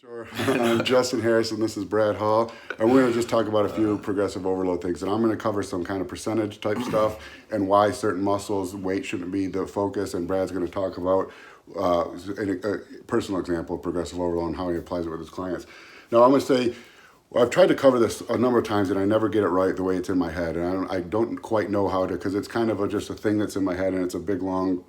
Sure. I'm Justin Harris and this is Brad Hall, and we're going to just talk about a few progressive overload things, and I'm going to cover some kind of percentage type stuff and why certain muscles weight shouldn't be the focus, and Brad's going to talk about a personal example of progressive overload and how he applies it with his clients. Now I'm going to say, well, I've tried to cover this a number of times and I never get it right the way it's in my head, and I don't quite know how to, because it's kind of just a thing that's in my head and it's a big long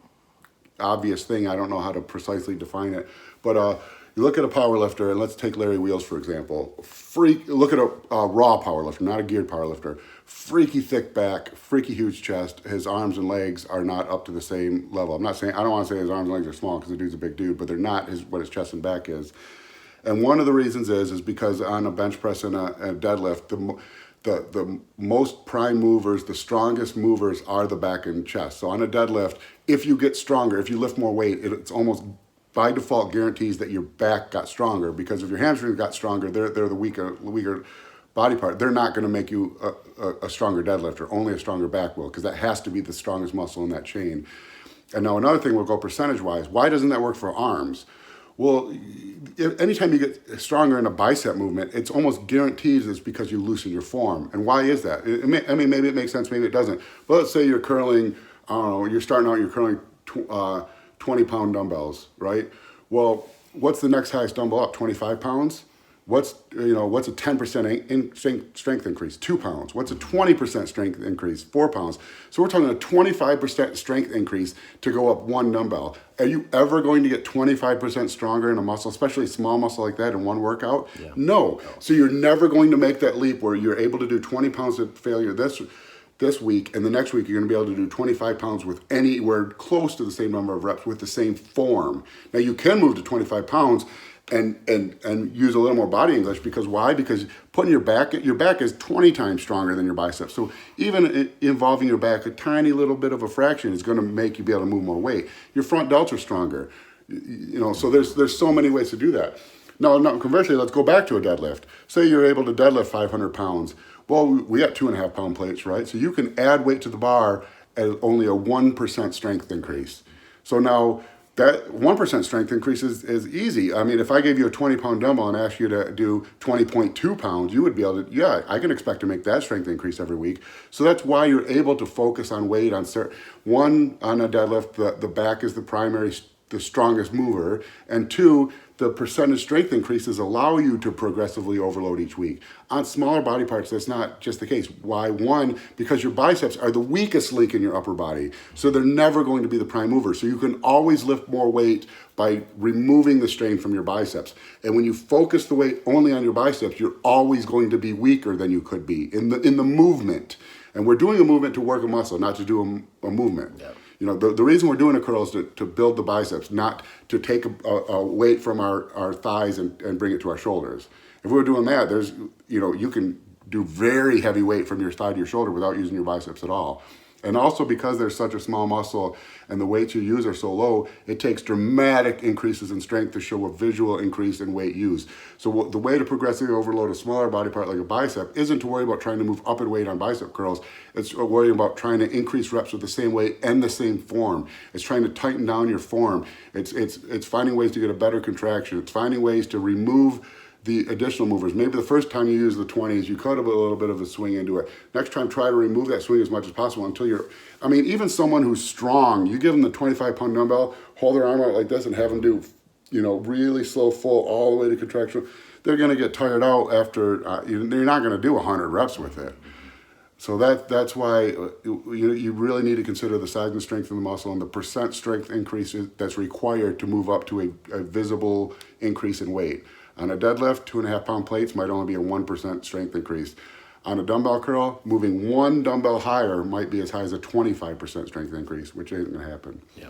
obvious thing. I don't know how to precisely define it, but you look at a power lifter, and let's take Larry Wheels for example. Look at a raw power lifter, not a geared power lifter. Freaky thick back, freaky huge chest. His arms and legs are not up to the same level. I don't want to say his arms and legs are small because the dude's a big dude, but they're not what his chest and back is. And one of the reasons is because on a bench press and a deadlift, the most prime movers, the strongest movers are the back and chest. So on a deadlift, if you get stronger, if you lift more weight, it's almost by default guarantees that your back got stronger, because if your hamstrings got stronger, they're the weaker body part. They're not going to make you a stronger deadlifter. Only a stronger back will, because that has to be the strongest muscle in that chain. And now another thing, we'll go percentage wise. Why doesn't that work for arms? Well, anytime you get stronger in a bicep movement, it's almost guaranteed it's because you loosen your form. And why is that? Maybe it makes sense, maybe it doesn't. But let's say you're curling, I don't know, you're starting out, you're curling 20-pound dumbbells, right? Well, what's the next highest dumbbell up? 25 pounds? What's a 10% strength increase? 2 pounds. What's a 20% strength increase? 4 pounds. So we're talking a 25% strength increase to go up one dumbbell. Are you ever going to get 25% stronger in a muscle, especially a small muscle like that, in one workout? Yeah. No. So you're never going to make that leap where you're able to do 20 pounds of failure this week, and the next week you're going to be able to do 25 pounds with anywhere close to the same number of reps with the same form. Now you can move to 25 pounds and use a little more body English, because why? Because putting your back is 20 times stronger than your biceps. So even involving your back a tiny little bit of a fraction is going to make you be able to move more weight. Your front delts are stronger. So there's so many ways to do that. Now, conversely, let's go back to a deadlift. Say you're able to deadlift 500 pounds. Well, we got 2.5 pound plates, right? So you can add weight to the bar at only a 1% strength increase. So now that 1% strength increase is easy. I mean, if I gave you a 20-pound dumbbell and asked you to do 20.2 pounds, you would be able to, yeah, I can expect to make that strength increase every week. So that's why you're able to focus on weight on one, on a deadlift, the back is the strongest mover, and two, the percentage strength increases allow you to progressively overload each week. On smaller body parts, that's not just the case. Why? One, because your biceps are the weakest link in your upper body, so they're never going to be the prime mover. So you can always lift more weight by removing the strain from your biceps. And when you focus the weight only on your biceps, you're always going to be weaker than you could be in the movement. And we're doing a movement to work a muscle, not to do a movement. Yeah. The reason we're doing a curl is to build the biceps, not to take a weight from our thighs and bring it to our shoulders. If we were doing that, you can do very heavy weight from your thigh to your shoulder without using your biceps at all. And also, because there's such a small muscle and the weights you use are so low, it takes dramatic increases in strength to show a visual increase in weight used. So the way to progressively overload a smaller body part like a bicep isn't to worry about trying to move up in weight on bicep curls. It's worrying about trying to increase reps with the same weight and the same form. It's trying to tighten down your form. It's finding ways to get a better contraction. It's finding ways to remove the additional movers. Maybe the first time you use the 20s, you cut a little bit of a swing into it. Next time, try to remove that swing as much as possible until even someone who's strong, you give them the 25-pound dumbbell, hold their arm out like this and have them do, really slow, full, all the way to contraction. They're going to get tired out after, they're not going to do 100 reps with it. So that's why you really need to consider the size and strength of the muscle and the percent strength increase that's required to move up to a visible increase in weight. On a deadlift, 2.5 pound plates might only be a 1% strength increase. On a dumbbell curl, moving one dumbbell higher might be as high as a 25% strength increase, which ain't gonna happen. Yeah.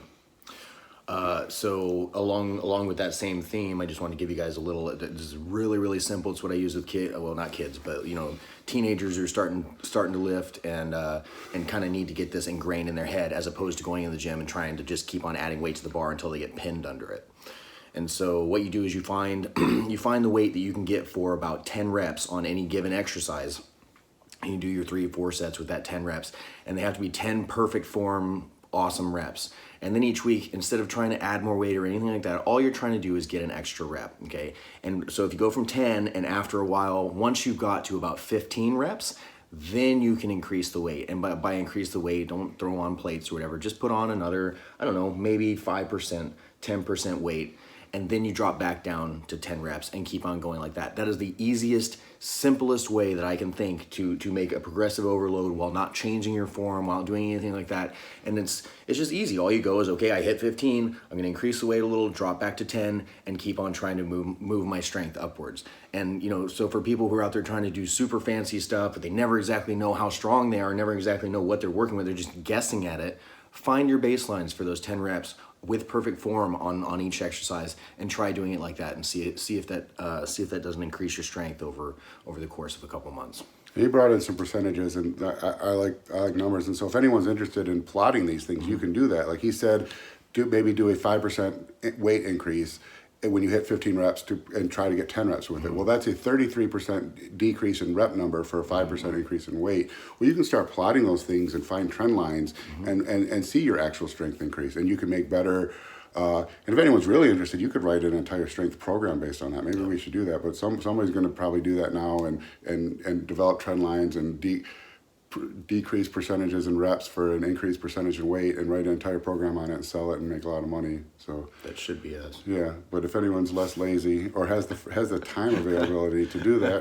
So along with that same theme, I just want to give you guys a little. This is really, really simple. It's what I use with not kids, but teenagers who are starting to lift and kind of need to get this ingrained in their head, as opposed to going in the gym and trying to just keep on adding weight to the bar until they get pinned under it. And so what you do is you find the weight that you can get for about 10 reps on any given exercise, and you do your 3 or 4 sets with that 10 reps, and they have to be 10 perfect form awesome reps. And then each week, instead of trying to add more weight or anything like that, all you're trying to do is get an extra rep, okay? And so if you go from 10 and after a while, once you've got to about 15 reps, then you can increase the weight. And by increase the weight, don't throw on plates or whatever. Just put on another, I don't know, maybe 5%, 10% weight. And then you drop back down to 10 reps and keep on going like that. That is the easiest, simplest way that I can think to make a progressive overload while not changing your form, while doing anything like that. And it's just easy. All you go is, okay, I hit 15, I'm gonna increase the weight a little, drop back to 10, and keep on trying to move my strength upwards. And so for people who are out there trying to do super fancy stuff, but they never exactly know how strong they are, never exactly know what they're working with, they're just guessing at it, find your baselines for those 10 reps with perfect form on each exercise, and try doing it like that, and see if that doesn't increase your strength over the course of a couple months. He brought in some percentages, and I like numbers. And so if anyone's interested in plotting these things, you can do that. Like he said, do a 5% weight increase when you hit 15 reps and try to get 10 reps with it. Well, that's a 33% decrease in rep number for a 5% increase in weight. Well, you can start plotting those things and find trend lines and see your actual strength increase. And you can make better, and if anyone's really interested, you could write an entire strength program based on that. Maybe we should do that, but somebody's gonna probably do that now and develop trend lines and decrease percentages in reps for an increased percentage in weight, and write an entire program on it and sell it and make a lot of money. So That should be us. yeah, but if anyone's less lazy or has the time availability to do that,